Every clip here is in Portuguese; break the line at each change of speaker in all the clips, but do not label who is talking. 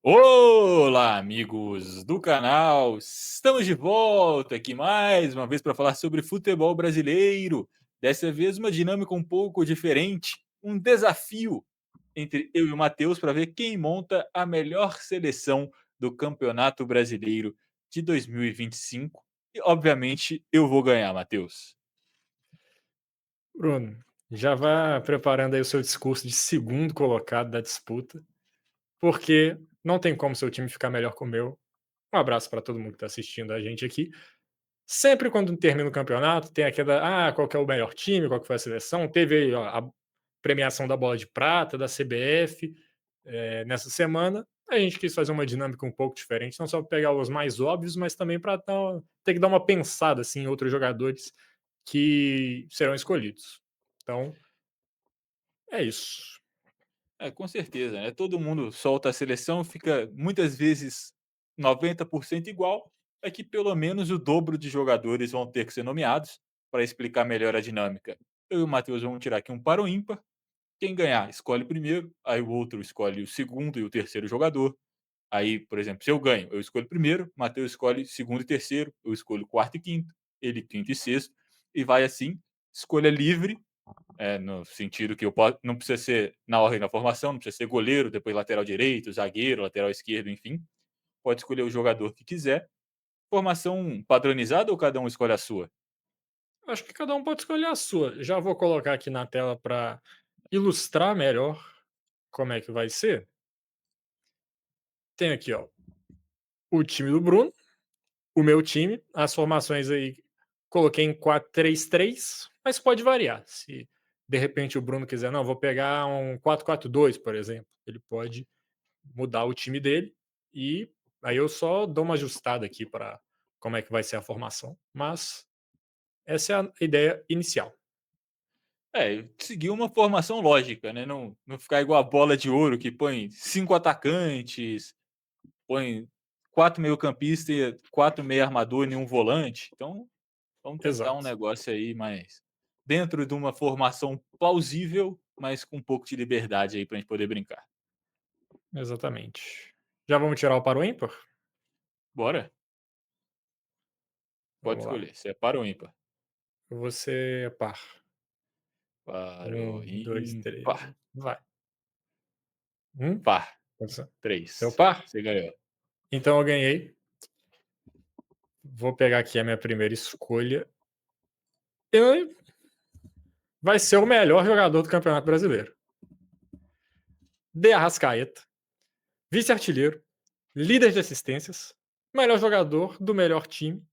Olá, amigos do canal! Estamos de volta aqui mais uma vez para falar sobre futebol brasileiro. Dessa vez, uma dinâmica um pouco diferente, um desafio entre eu e o Matheus para ver quem monta a melhor seleção do Campeonato Brasileiro de 2025. E, obviamente, eu vou ganhar, Matheus.
Bruno, já vá preparando aí o seu discurso de segundo colocado da disputa, porque não tem como seu time ficar melhor que o meu. Um abraço para todo mundo que está assistindo a gente aqui. Sempre quando termina o campeonato, tem aquela, qual que é o melhor time, qual que foi a seleção. Teve aí, ó, a premiação da Bola de Prata, da CBF, nessa semana. A gente quis fazer uma dinâmica um pouco diferente, não só pra pegar os mais óbvios, mas também para ter que dar uma pensada assim, em outros jogadores que serão escolhidos. Então, é isso.
É, com certeza, né? Todo mundo solta a seleção, fica muitas vezes 90% igual, é que pelo menos o dobro de jogadores vão ter que ser nomeados para explicar melhor a dinâmica. Eu e o Matheus vamos tirar aqui um para o ímpar. Quem ganhar escolhe o primeiro, aí o outro escolhe o segundo e o terceiro jogador. Aí, por exemplo, se eu ganho, eu escolho o primeiro, o Matheus escolhe segundo e terceiro, eu escolho quarto e quinto, ele quinto e sexto, e vai assim, escolha livre, no sentido que eu posso, não precisa ser na ordem da formação, não precisa ser goleiro, depois lateral direito, zagueiro, lateral esquerdo, enfim. Pode escolher o jogador que quiser. Formação padronizada ou cada um escolhe a sua?
Acho que cada um pode escolher a sua. Já vou colocar aqui na tela para ilustrar melhor como é que vai ser. Tem aqui, ó, o time do Bruno, o meu time, as formações aí coloquei em 4-3-3, mas pode variar. Se de repente o Bruno quiser, não, vou pegar um 4-4-2, por exemplo, ele pode mudar o time dele e aí eu só dou uma ajustada aqui para como é que vai ser a formação. Mas essa é a ideia inicial.
É, seguir uma formação lógica, né? Não ficar igual a bola de ouro que põe 5 atacantes, põe 4 meio-campistas e 4 meio-armador e nenhum volante. Então, vamos tentar um
Exato.
negócio aí mais dentro de uma formação plausível, mas com um pouco de liberdade aí pra gente poder brincar.
Exatamente. Já vamos tirar o para o ímpar?
Bora? Pode
Vamos lá.
escolher. Se é par ou ímpar?
Você é par.
Para o
1, 2, 3.
ímpar.
Vai. Um.
Par.
Você é o
3.
par?
Você ganhou.
Então eu ganhei. Vou pegar aqui a minha primeira escolha. E vai ser o melhor jogador do Campeonato Brasileiro. De Arrascaeta, vice-artilheiro, líder de assistências, melhor jogador do melhor time.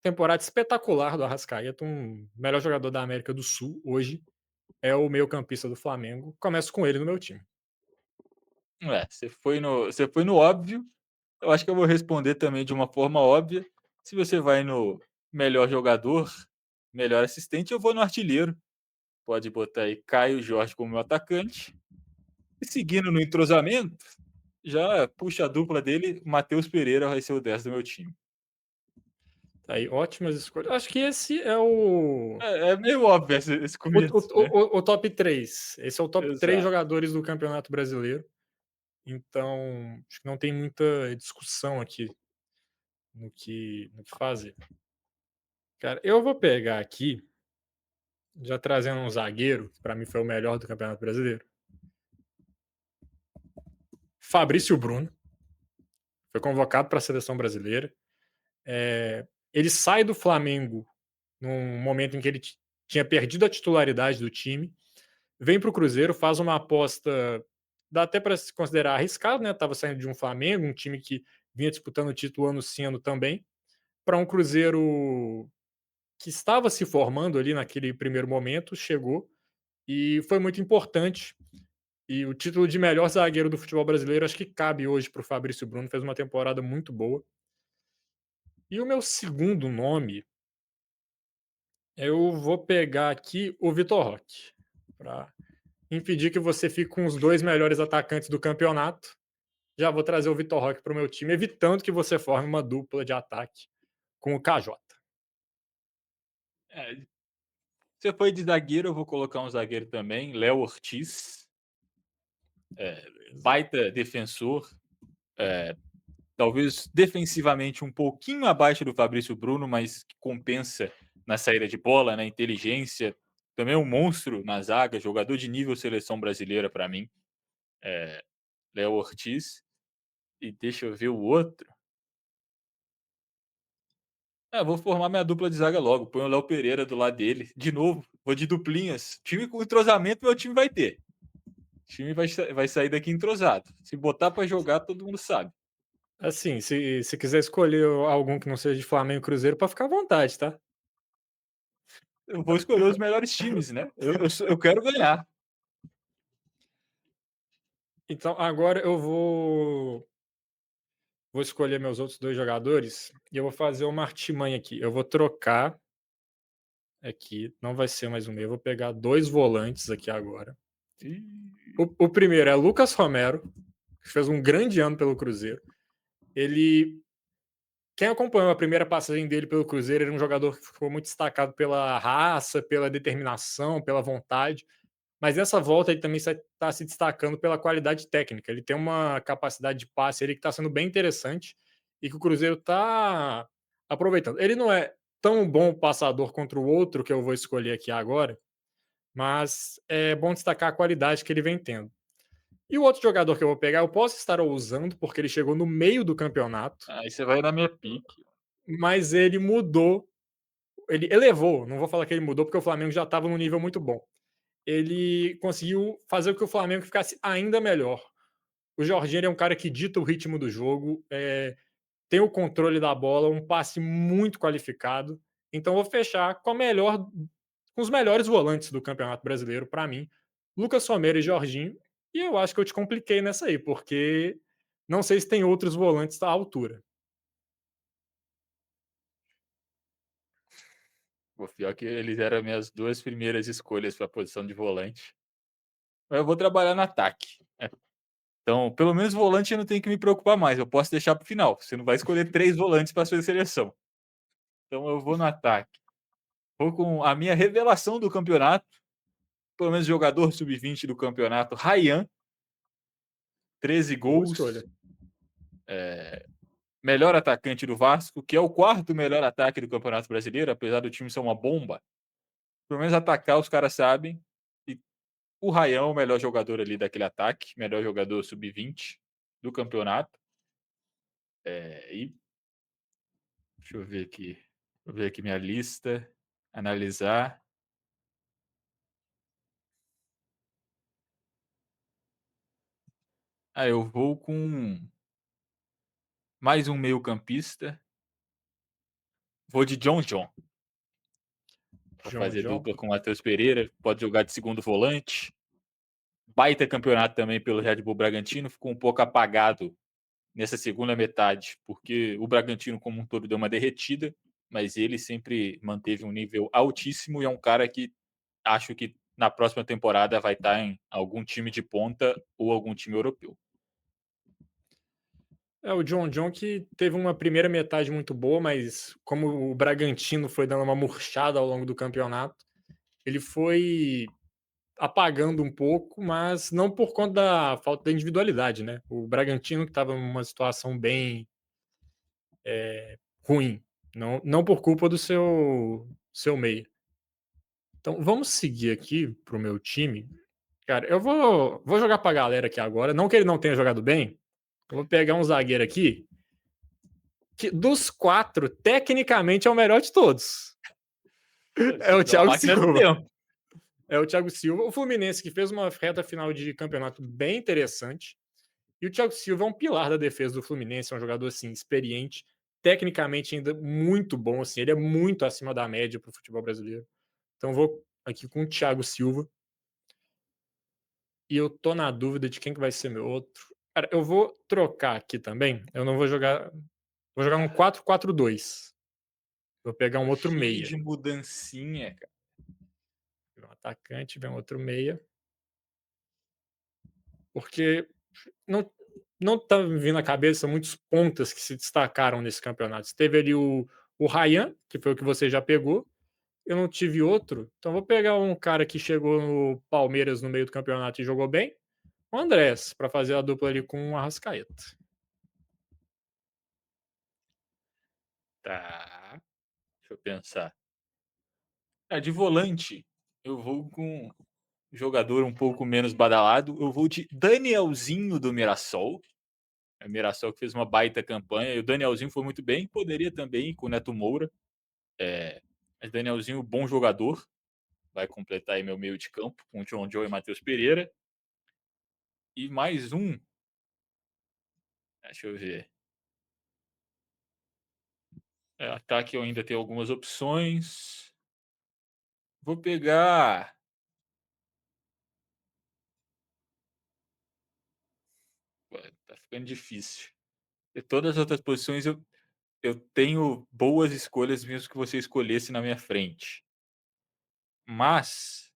Temporada espetacular do Arrascaeta, um melhor jogador da América do Sul hoje. É o meio-campista do Flamengo. Começo com ele no meu time.
Você foi no óbvio. Eu acho que eu vou responder também de uma forma óbvia. Se você vai no melhor jogador, melhor assistente, eu vou no artilheiro. Pode botar aí Caio Jorge como meu atacante. E seguindo no entrosamento, já puxa a dupla dele, Matheus Pereira vai ser o 10 do meu time.
Tá aí, ótimas escolhas. Acho que esse é o
É meio óbvio esse
O,
começo, né?
o top 3. Esse é o top 3
Exato.
jogadores do Campeonato Brasileiro. Então, acho que não tem muita discussão aqui no que fazer. Cara, eu vou pegar aqui, já trazendo um zagueiro, que para mim foi o melhor do Campeonato Brasileiro. Fabrício Bruno, foi convocado para a seleção brasileira. Ele sai do Flamengo num momento em que ele tinha perdido a titularidade do time, vem para o Cruzeiro, faz uma aposta, dá até para se considerar arriscado, né? Tava saindo de um Flamengo, um time que vinha disputando o título ano sim, ano também, para um Cruzeiro que estava se formando ali naquele primeiro momento, chegou e foi muito importante. E o título de melhor zagueiro do futebol brasileiro acho que cabe hoje para o Fabrício Bruno, fez uma temporada muito boa. E o meu segundo nome, eu vou pegar aqui o Vitor Roque, para impedir que você fique com os dois melhores atacantes do campeonato. Já vou trazer o Vitor Roque para o meu time, evitando que você forme uma dupla de ataque com o KJ.
É, você foi de zagueiro, eu vou colocar um zagueiro também, Léo Ortiz.
Beleza.
Baita defensor, Talvez defensivamente um pouquinho abaixo do Fabrício Bruno, mas que compensa na saída de bola, na inteligência. Também é um monstro na zaga, jogador de nível seleção brasileira para mim, Léo Ortiz. E deixa eu ver o outro. Vou formar minha dupla de zaga logo. Põe o Léo Pereira do lado dele. De novo, vou de duplinhas. Time com entrosamento, meu time vai ter. O time vai sair daqui entrosado. Se botar para jogar, todo mundo sabe.
Assim, se quiser escolher algum que não seja de Flamengo e Cruzeiro, pode ficar à vontade, tá?
Eu vou escolher os melhores times, né? Eu quero ganhar.
Então agora eu vou escolher meus outros 2 jogadores e eu vou fazer uma artimanha aqui. Eu vou trocar aqui, não vai ser mais um meio, eu vou pegar 2 volantes aqui agora. O primeiro é Lucas Romero, que fez um grande ano pelo Cruzeiro. Ele Quem acompanhou a primeira passagem dele pelo Cruzeiro, era um jogador que ficou muito destacado pela raça, pela determinação, pela vontade, mas nessa volta ele também está se destacando pela qualidade técnica. Ele tem uma capacidade de passe ali que está sendo bem interessante e que o Cruzeiro está aproveitando. Ele não é tão bom passador contra o outro que eu vou escolher aqui agora, mas é bom destacar a qualidade que ele vem tendo. E o outro jogador que eu vou pegar, eu posso estar usando, porque ele chegou no meio do campeonato,
Aí você vai na minha pique.
mas ele mudou, ele elevou, não vou falar que ele mudou, porque o Flamengo já estava num nível muito bom. Ele conseguiu fazer com que o Flamengo ficasse ainda melhor. O Jorginho ele é um cara que dita o ritmo do jogo, tem o controle da bola, um passe muito qualificado. Então vou fechar com os melhores volantes do Campeonato Brasileiro, para mim, Lucas Romero e Jorginho. E eu acho que eu te compliquei nessa aí, porque não sei se tem outros volantes à altura.
O pior que eles eram minhas 2 primeiras escolhas para a posição de volante. Mas eu vou trabalhar no ataque, né. Então, pelo menos volante eu não tenho que me preocupar mais, eu posso deixar para o final. Você não vai escolher 3 volantes para sua seleção. Então eu vou no ataque. Vou com a minha revelação do campeonato, pelo menos jogador sub-20 do campeonato, Ryan, 13
Boa escolha.
gols, melhor atacante do Vasco, que é o 4º melhor ataque do Campeonato Brasileiro, apesar do time ser uma bomba. Pelo menos atacar os caras sabem. E o Ryan é o melhor jogador ali daquele ataque, melhor jogador sub-20 do campeonato. E deixa eu ver aqui. Vou ver aqui minha lista, analisar. Eu vou com mais um meio-campista. Vou de John John, para
João
fazer
John.
dupla com o Matheus Pereira. Pode jogar de segundo volante. Baita campeonato também pelo Red Bull Bragantino. Ficou um pouco apagado nessa segunda metade, porque o Bragantino como um todo deu uma derretida, mas ele sempre manteve um nível altíssimo e é um cara que acho que na próxima temporada vai estar em algum time de ponta ou algum time europeu.
É o John John que teve uma primeira metade muito boa, mas como o Bragantino foi dando uma murchada ao longo do campeonato, ele foi apagando um pouco, mas não por conta da falta da individualidade, né? O Bragantino que estava numa situação bem ruim, não por culpa do seu meio. Então vamos seguir aqui pro meu time. Cara, eu vou jogar pra galera aqui agora, não que ele não tenha jogado bem, eu vou pegar um zagueiro aqui que dos 4, tecnicamente é o melhor de todos. É o
Isso é uma
Thiago
máquina do
Silva.
tempo.
É o Thiago Silva. O Fluminense que fez uma reta final de campeonato bem interessante. E o Thiago Silva é um pilar da defesa do Fluminense, é um jogador assim experiente, tecnicamente ainda muito bom, assim, ele é muito acima da média para o futebol brasileiro. Então vou aqui com o Thiago Silva. E eu tô na dúvida de quem que vai ser meu outro. Cara, eu vou trocar aqui também. Eu não vou jogar um 4-4-2. Vou pegar um
Tá
outro
cheio
meia.
de mudancinha, cara.
Um atacante, vem um outro meia. Porque não, não tá me vindo à cabeça muitos pontas que se destacaram nesse campeonato. Teve ali o Ryan, que foi o que você já pegou. Eu não tive outro, então vou pegar um cara que chegou no Palmeiras no meio do campeonato e jogou bem, o Andrés, para fazer a dupla ali com o Arrascaeta.
Tá, deixa eu pensar. De volante, eu vou com um jogador um pouco menos badalado, eu vou de Danielzinho do Mirassol. O Mirassol que fez uma baita campanha e o Danielzinho foi muito bem, poderia também ir com o Neto Moura, mas Danielzinho bom jogador, vai completar aí meu meio de campo com o John John e Matheus Pereira. E mais um, deixa eu ver, ataque eu ainda tenho algumas opções, vou pegar tá ficando difícil. E todas as outras posições eu tenho boas escolhas mesmo que você escolhesse na minha frente. Mas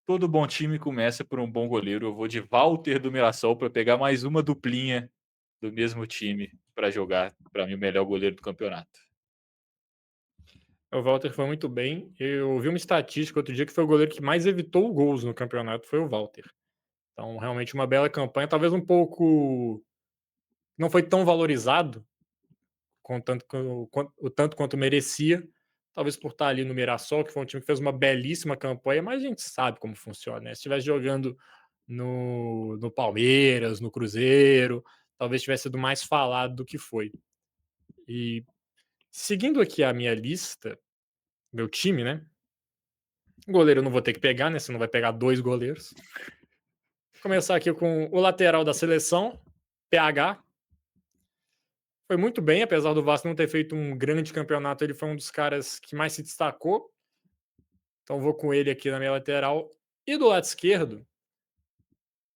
todo bom time começa por um bom goleiro. Eu vou de Walter do Mirassol para pegar mais uma duplinha do mesmo time para jogar, para mim, o melhor goleiro do campeonato.
O Walter foi muito bem. Eu vi uma estatística outro dia que foi o goleiro que mais evitou gols no campeonato, foi o Walter. Então, realmente uma bela campanha, talvez um pouco não foi tão valorizado com tanto, o tanto quanto merecia, talvez por estar ali no Mirassol, que foi um time que fez uma belíssima campanha, mas a gente sabe como funciona, né? Se estivesse jogando no Palmeiras, no Cruzeiro, talvez tivesse sido mais falado do que foi. E seguindo aqui a minha lista, meu time, né? Goleiro eu não vou ter que pegar, né? Você não vai pegar dois goleiros. Começar aqui com o lateral da seleção, PH. Foi muito bem, apesar do Vasco não ter feito um grande campeonato, ele foi um dos caras que mais se destacou. Então vou com ele aqui na minha lateral. E do lado esquerdo,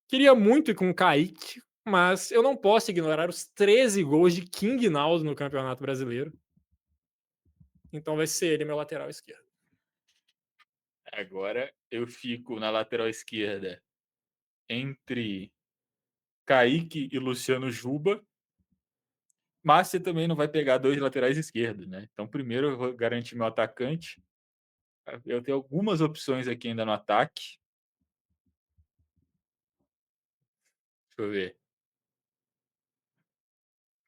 queria muito ir com o Kaique, mas eu não posso ignorar os 13 gols de King Naldo no Campeonato Brasileiro. Então vai ser ele meu lateral esquerdo.
Agora eu fico na lateral esquerda entre Kaique e Luciano Juba, mas você também não vai pegar dois laterais esquerdos, né? Então primeiro eu vou garantir meu atacante. Eu tenho algumas opções aqui ainda no ataque. Deixa eu ver.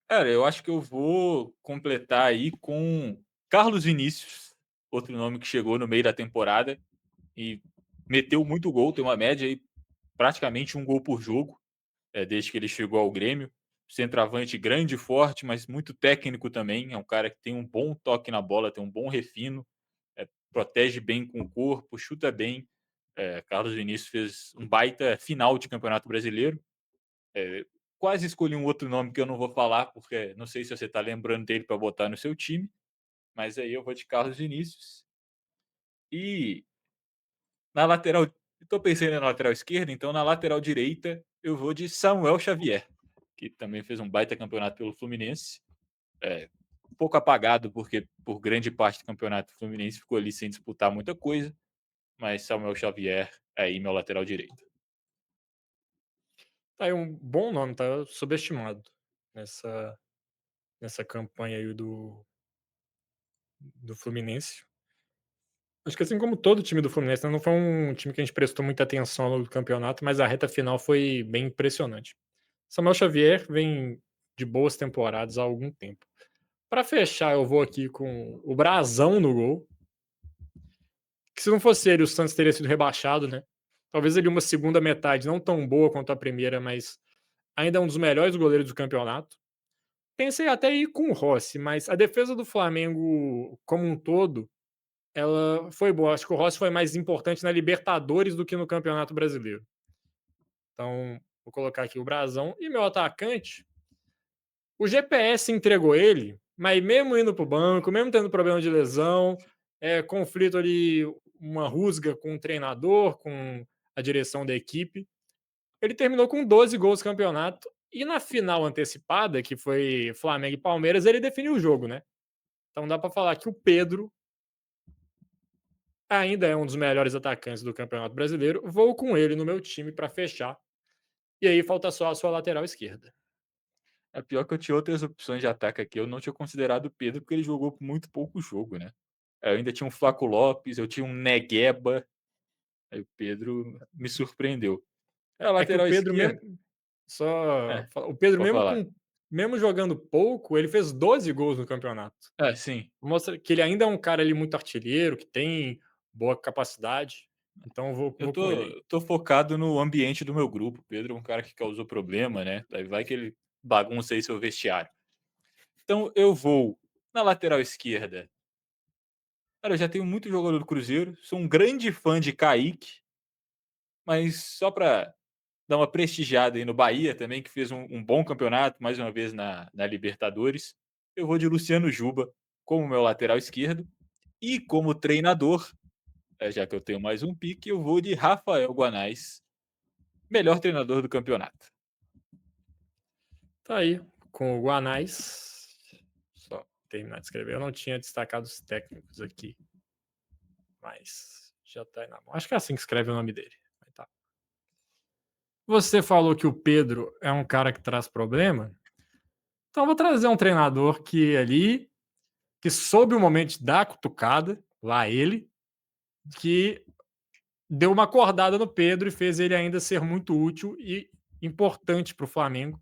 Cara, eu acho que eu vou completar aí com Carlos Vinícius, outro nome que chegou no meio da temporada e meteu muito gol, tem uma média aí praticamente um gol por jogo, desde que ele chegou ao Grêmio. Centroavante grande e forte, mas muito técnico também. É um cara que tem um bom toque na bola, tem um bom refino, protege bem com o corpo, chuta bem. Carlos Vinícius fez um baita final de Campeonato Brasileiro. É, quase escolhi um outro nome que eu não vou falar, porque não sei se você está lembrando dele para botar no seu time, mas aí eu vou de Carlos Vinícius. E na lateral, estou pensando na lateral esquerda, então na lateral direita eu vou de Samuel Xavier, que também fez um baita campeonato pelo Fluminense. Um pouco apagado, porque por grande parte do campeonato o Fluminense ficou ali sem disputar muita coisa, mas Samuel Xavier é aí meu lateral direito.
Tá aí um bom nome, tá subestimado nessa, nessa campanha aí do Fluminense. Acho que assim como todo time do Fluminense, né, não foi um time que a gente prestou muita atenção ao longo do campeonato, mas a reta final foi bem impressionante. Samuel Xavier vem de boas temporadas há algum tempo. Para fechar, eu vou aqui com o Brazão no gol. Que se não fosse ele, o Santos teria sido rebaixado, né? Talvez ele uma segunda metade não tão boa quanto a primeira, mas ainda é um dos melhores goleiros do campeonato. Pensei até em ir com o Rossi, mas a defesa do Flamengo como um todo, ela foi boa. Acho que o Rossi foi mais importante na Libertadores do que no Campeonato Brasileiro. Então, vou colocar aqui o Brazão. E meu atacante, o GPS entregou ele, mas mesmo indo para o banco, mesmo tendo problema de lesão, conflito ali, uma rusga com o treinador, com a direção da equipe, ele terminou com 12 gols no campeonato. E na final antecipada, que foi Flamengo e Palmeiras, ele definiu o jogo, né? Então dá para falar que o Pedro ainda é um dos melhores atacantes do Campeonato Brasileiro. Vou com ele no meu time para fechar. E aí falta só a sua lateral esquerda.
É pior que eu tinha outras opções de ataque aqui, eu não tinha considerado o Pedro, porque ele jogou muito pouco jogo, né. Eu ainda tinha um Flaco Lopes, eu tinha um Negueba, aí o Pedro me surpreendeu. É, a
É que o
lateral
Pedro
esquerda
mesmo, só
é,
o Pedro
pode
mesmo
falar.
com mesmo jogando pouco, ele fez 12 gols no campeonato.
É, sim.
Mostra que ele ainda é um cara ali muito artilheiro, que tem boa capacidade, então eu vou
Eu
vou com ele aí.
tô focado no ambiente do meu grupo. O Pedro é um cara que causou problema, né, aí vai que ele bagunça aí seu vestiário. Então eu vou na lateral esquerda. Cara, eu já tenho muito jogador do Cruzeiro, sou um grande fã de Kaique, mas só pra dar uma prestigiada aí no Bahia também, que fez um bom campeonato, mais uma vez na Libertadores, eu vou de Luciano Juba como meu lateral esquerdo. E como treinador, já que eu tenho mais um pique, eu vou de Rafael Guanais, melhor treinador do campeonato.
Tá aí, com o Guanais, só terminar de escrever, eu não tinha destacado os técnicos aqui, mas já tá aí na mão. Acho que é assim que escreve o nome dele, mas tá. Você falou que o Pedro é um cara que traz problema, então eu vou trazer um treinador que ali, que soube o momento de dar a cutucada, lá ele, que deu uma acordada no Pedro e fez ele ainda ser muito útil e importante para o Flamengo,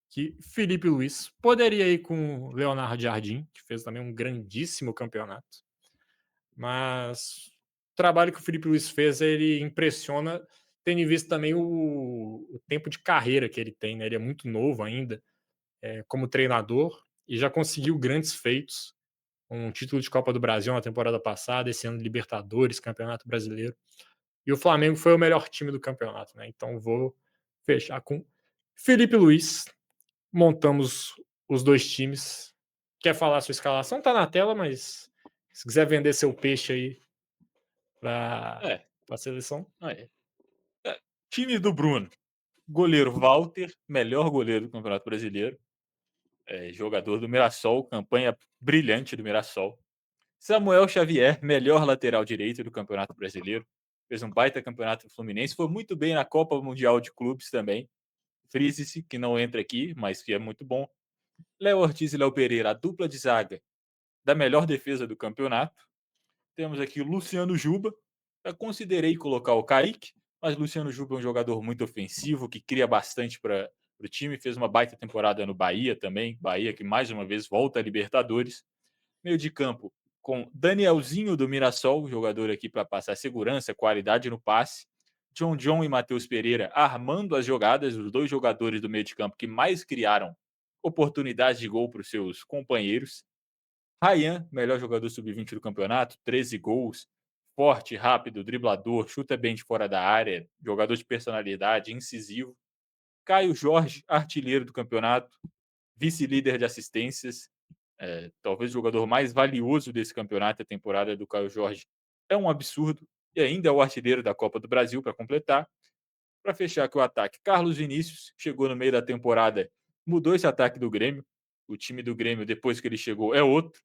que Felipe Luiz poderia ir com Leonardo Jardim, que fez também um grandíssimo campeonato, mas o trabalho que o Felipe Luiz fez, ele impressiona, tendo em vista também o tempo de carreira que ele tem, né? Ele é muito novo ainda, como treinador, e já conseguiu grandes feitos, um título de Copa do Brasil na temporada passada, esse ano Libertadores, Campeonato Brasileiro. E o Flamengo foi o melhor time do campeonato, né? Então vou fechar com Felipe Luiz. Montamos os dois times. Quer falar a sua escalação? Tá na tela, mas se quiser vender seu peixe aí para
É,
a seleção.
é. Time do Bruno. Goleiro Walter, melhor goleiro do Campeonato Brasileiro. Jogador do Mirassol, campanha brilhante do Mirassol. Samuel Xavier, melhor lateral direito do Campeonato Brasileiro. Fez um baita campeonato Fluminense, foi muito bem na Copa Mundial de Clubes também. Frise-se, que não entra aqui, mas que é muito bom. Léo Ortiz e Léo Pereira, a dupla de zaga da melhor defesa do campeonato. Temos aqui o Luciano Juba. Eu considerei colocar o Kaique, mas Luciano Juba é um jogador muito ofensivo, que cria bastante para o time. Fez uma baita temporada no Bahia também. Bahia que mais uma vez volta a Libertadores. Meio de campo com Danielzinho do Mirassol, jogador aqui para passar segurança, qualidade no passe. John e Matheus Pereira armando as jogadas, os dois jogadores do meio de campo que mais criaram oportunidades de gol para os seus companheiros. Ryan, melhor jogador sub-20 do campeonato, 13 gols, forte, rápido, driblador, chuta bem de fora da área, jogador de personalidade, incisivo. Caio Jorge, artilheiro do campeonato, vice-líder de assistências, talvez o jogador mais valioso desse campeonato, a temporada do Caio Jorge é um absurdo, e ainda é o artilheiro da Copa do Brasil para completar. Para fechar aqui o ataque, Carlos Vinícius, chegou no meio da temporada, mudou esse ataque do Grêmio. O time do Grêmio, depois que ele chegou, é outro.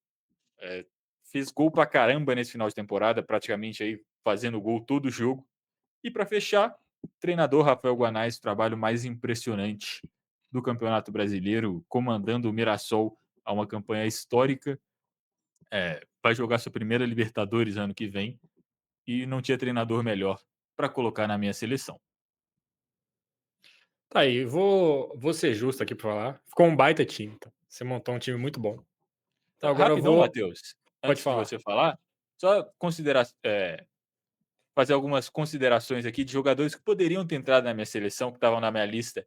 É, fez gol pra caramba nesse final de temporada, praticamente aí fazendo gol todo jogo. E para fechar, treinador Rafael Guanais, o trabalho mais impressionante do Campeonato Brasileiro, comandando o Mirassol a uma campanha histórica. Vai jogar sua primeira Libertadores ano que vem e não tinha treinador melhor para colocar na minha seleção.
Tá aí, vou ser justo aqui para falar. Ficou um baita time, tá? Você montou um time muito bom. Então agora eu
Rapidão,
vou.
Matheus,
Pode
antes de
falar.
você falar, só considerar, fazer algumas considerações aqui de jogadores que poderiam ter entrado na minha seleção, que estavam na minha lista,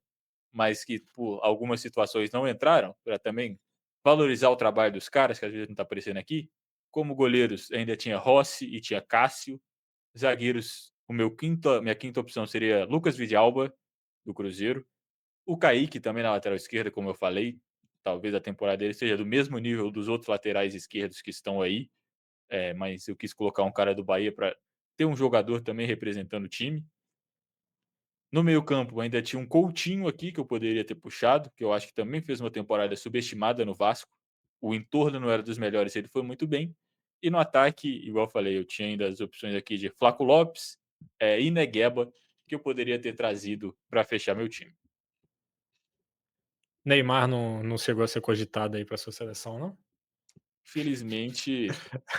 mas que por algumas situações não entraram, para também valorizar o trabalho dos caras, que às vezes não está aparecendo aqui. Como goleiros, ainda tinha Rossi e tinha Cássio. Zagueiros, minha quinta opção seria Lucas Vidalba, do Cruzeiro. O Kaique também na lateral esquerda, como eu falei. Talvez a temporada dele seja do mesmo nível dos outros laterais esquerdos que estão aí. Mas eu quis colocar um cara do Bahia para ter um jogador também representando o time. No meio-campo ainda tinha um Coutinho aqui que eu poderia ter puxado, que eu acho que também fez uma temporada subestimada no Vasco. O entorno não era dos melhores, ele foi muito bem. E no ataque, igual eu falei, eu tinha ainda as opções aqui de Flaco Lopes e Negueba, que eu poderia ter trazido para fechar meu time.
Neymar não chegou a ser cogitado aí para sua seleção, não?
Felizmente,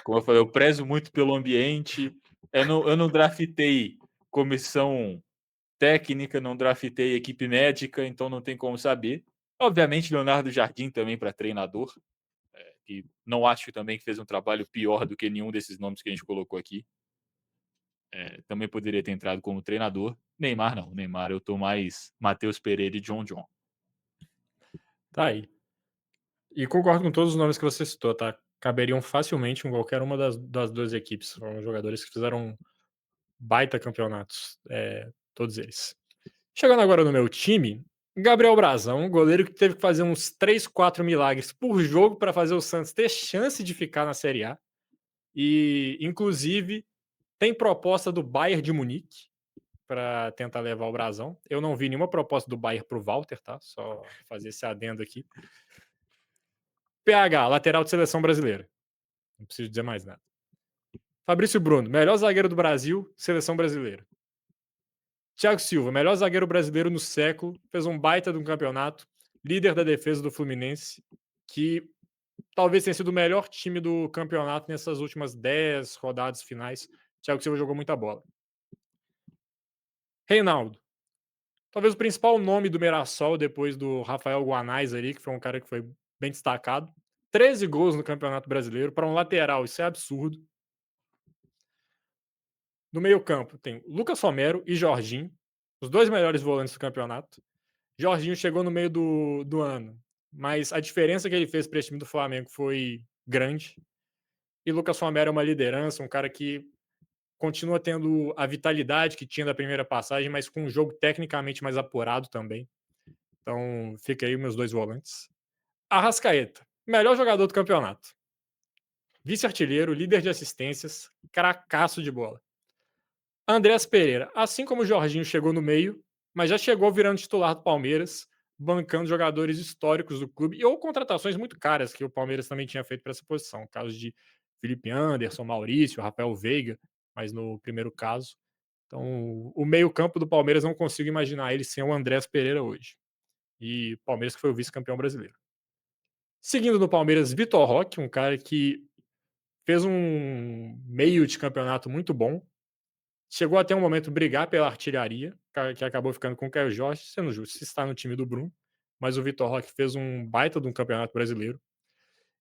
como eu falei, eu prezo muito pelo ambiente. Eu não draftei comissão técnica, não draftei equipe médica, então não tem como saber. Obviamente, Leonardo Jardim também para treinador, que não acho também que fez um trabalho pior do que nenhum desses nomes que a gente colocou aqui. Também poderia ter entrado como treinador. Neymar não, Neymar eu tô mais Matheus Pereira e John John.
Tá aí. E concordo com todos os nomes que você citou, tá? Caberiam facilmente em qualquer uma das 2 equipes. Foram jogadores que fizeram baita campeonatos, todos eles. Chegando agora no meu time, Gabriel Brazão, um goleiro que teve que fazer uns 3, 4 milagres por jogo para fazer o Santos ter chance de ficar na Série A. E, inclusive, tem proposta do Bayern de Munique para tentar levar o Brazão. Eu não vi nenhuma proposta do Bayern para o Walter, tá? Só fazer esse adendo aqui. PH, lateral de seleção brasileira. Não preciso dizer mais nada. Fabrício Bruno, melhor zagueiro do Brasil, seleção brasileira. Thiago Silva, melhor zagueiro brasileiro no século, fez um baita de um campeonato, líder da defesa do Fluminense, que talvez tenha sido o melhor time do campeonato nessas últimas 10 rodadas finais. Thiago Silva jogou muita bola. Reinaldo, talvez o principal nome do Mirassol depois do Rafael Guanais ali, que foi um cara que foi bem destacado. 13 gols no Campeonato Brasileiro para um lateral, isso é absurdo. No meio-campo tem Lucas Romero e Jorginho, os dois melhores volantes do campeonato. Jorginho chegou no meio do ano, mas a diferença que ele fez para esse time do Flamengo foi grande. E Lucas Romero é uma liderança, um cara que continua tendo a vitalidade que tinha da primeira passagem, mas com um jogo tecnicamente mais apurado também. Então, fica aí meus dois volantes. Arrascaeta, melhor jogador do campeonato. Vice-artilheiro, líder de assistências, cracaço de bola. Andreas Pereira, assim como o Jorginho chegou no meio, mas já chegou virando titular do Palmeiras, bancando jogadores históricos do clube ou contratações muito caras que o Palmeiras também tinha feito para essa posição. Casos de Felipe Anderson, Maurício, Rafael Veiga, mas no primeiro caso. Então, o meio-campo do Palmeiras não consigo imaginar ele sem o Andreas Pereira hoje. E Palmeiras que foi o vice-campeão brasileiro. Seguindo no Palmeiras, Vitor Roque, um cara que fez um meio de campeonato muito bom, chegou até um momento brigar pela artilharia, que acabou ficando com o Caio Jorge, sendo justo, se está no time do Bruno, mas o Vitor Roque fez um baita de um campeonato brasileiro.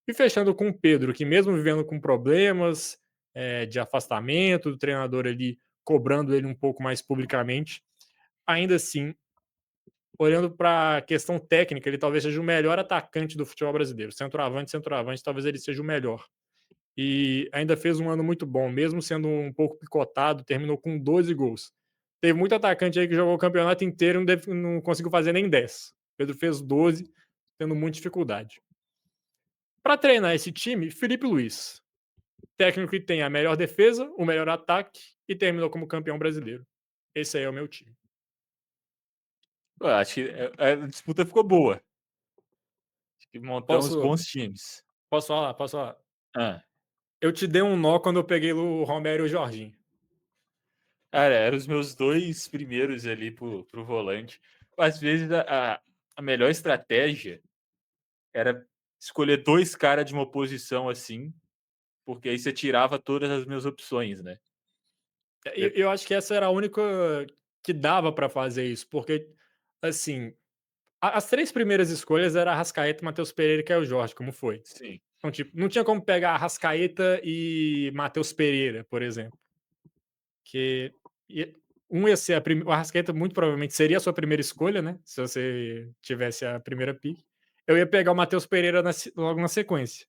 E fechando com o Pedro, que mesmo vivendo com problemas de afastamento, do treinador ali cobrando ele um pouco mais publicamente, ainda assim, olhando para a questão técnica, ele talvez seja o melhor atacante do futebol brasileiro. Centroavante, talvez ele seja o melhor. E ainda fez um ano muito bom, mesmo sendo um pouco picotado, terminou com 12 gols. Teve muito atacante aí que jogou o campeonato inteiro e não conseguiu fazer nem 10. Pedro fez 12, tendo muita dificuldade. Para treinar esse time, Felipe Luiz, técnico que tem a melhor defesa, o melhor ataque e terminou como campeão brasileiro. Esse aí é o meu time.
Eu acho que a disputa ficou boa. Acho que montamos
Posso,
bons times.
posso falar? Posso falar?
Hã.
Eu te dei um nó quando eu peguei o Romero e o Jorginho.
Cara, eram os meus 2 primeiros ali para o volante. Às vezes a melhor estratégia era escolher 2 cara de uma posição, assim, porque aí você tirava todas as minhas opções, né. De
Eu acho que essa era a única que dava para fazer isso, porque, assim, as 3 primeiras escolhas era Arrascaeta, Matheus Pereira e Caio Jorge, como foi.
sim,
Então, tipo, não tinha como pegar Arrascaeta e Matheus Pereira, por exemplo, que um ia ser o Arrascaeta muito provavelmente seria a sua primeira escolha, né, se você tivesse a primeira pick. Eu ia pegar o Matheus Pereira logo na sequência.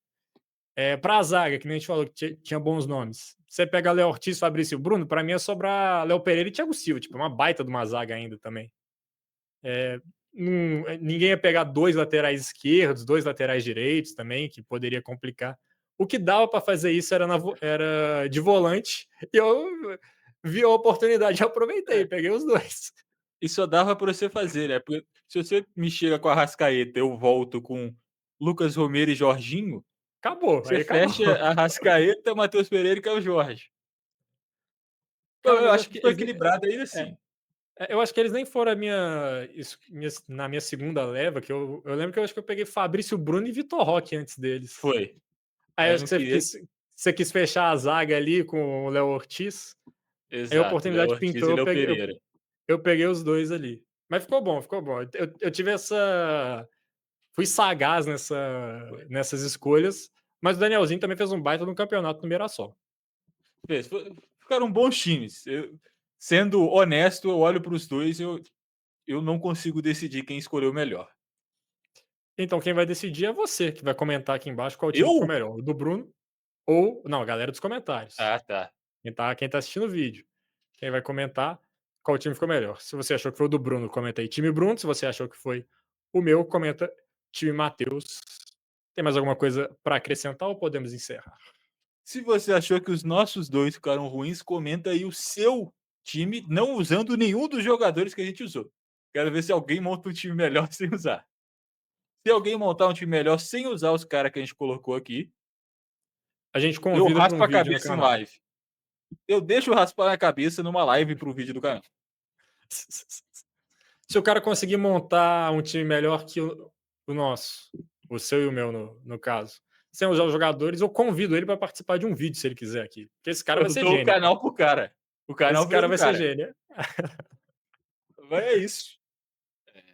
Pra zaga, que nem a gente falou que tinha bons nomes. Você pega Léo Ortiz, Fabrício e Bruno, pra mim é sobrar Léo Pereira e Thiago Silva, tipo, uma baita de uma zaga ainda também. É, ninguém ia pegar 2 laterais esquerdos, 2 laterais direitos também, que poderia complicar. O que dava para fazer isso era de volante, e eu vi a oportunidade e aproveitei,
é.
peguei os dois.
E só dava pra você fazer, né, porque se você me chega com a Arrascaeta, eu volto com Lucas Romero e Jorginho,
Acabou,
você
aí acabou.
fecha Arrascaeta, Matheus Pereira e Caio Jorge.
Cara,
Eu
mas
acho que ficou equilibrado ainda
é,
assim.
eu acho que eles nem foram na minha segunda leva, que eu lembro que eu acho que eu peguei Fabrício Bruno e Vitor Roque antes deles.
Foi.
Aí eu
Aí
acho
não
que
queria
você quis fechar a zaga ali com o Léo Ortiz. Aí a
exato, Léo
oportunidade
Ortiz
pintou,
e Léo Pereira.
eu peguei os 2 ali. Mas ficou bom, ficou bom. Eu tive essa fui sagaz
Foi.
nessas escolhas, mas o Danielzinho também fez um baita no campeonato no Mirassol.
Fez, ficaram bons times. Sendo honesto, eu olho para os dois, eu não consigo decidir quem escolheu melhor.
Então quem vai decidir é você, que vai comentar aqui embaixo qual time ficou
Eu?
melhor, o do Bruno ou não, a galera dos comentários.
Ah, tá.
Quem tá assistindo o vídeo. Quem vai comentar qual time ficou melhor. Se você achou que foi o do Bruno, comenta aí time Bruno. Se você achou que foi o meu, comenta time Matheus. Tem mais alguma coisa para acrescentar ou podemos encerrar?
Se você achou que os nossos 2 ficaram ruins, comenta aí o seu time, não usando nenhum dos jogadores que a gente usou. Quero ver se alguém monta um time melhor sem usar. Se alguém montar um time melhor sem usar os caras que a gente colocou aqui,
A gente
eu
convida para
raspo
um
a
vídeo no
cabeça em
canal.
live. Eu deixo raspar a cabeça numa live para o vídeo do canal.
Se o cara conseguir montar um time melhor que o nosso, o seu e o meu, no caso, sem usar os jogadores, eu convido ele para participar de um vídeo, se ele quiser aqui. Porque esse cara
Eu
vai ser
dou o
gênio, tá?
canal pro cara. O canal
Esse
vira
cara
do
vai ser
cara.
gênio.
Mas é isso.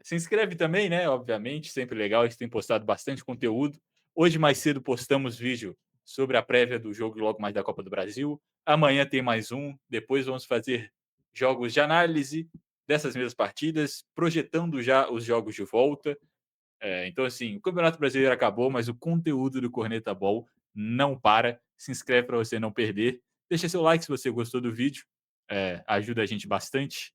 Se inscreve também, né? Obviamente, sempre legal. A gente tem postado bastante conteúdo. Hoje, mais cedo, postamos vídeo sobre a prévia do jogo logo mais da Copa do Brasil. Amanhã tem mais um. Depois vamos fazer jogos de análise dessas mesmas partidas, projetando já os jogos de volta. Então, assim, o Campeonato Brasileiro acabou, mas o conteúdo do Corneta Ball não para. Se inscreve para você não perder. Deixa seu like se você gostou do vídeo. Ajuda a gente bastante.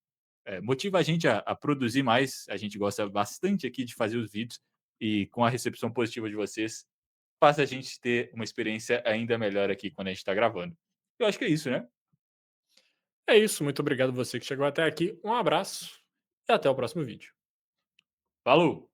Motiva a gente a produzir mais. A gente gosta bastante aqui de fazer os vídeos. E com a recepção positiva de vocês, faz a gente ter uma experiência ainda melhor aqui quando a gente está gravando. Eu acho que é isso, né?
É isso, muito obrigado você que chegou até aqui. Um abraço e até o próximo vídeo.
Falou!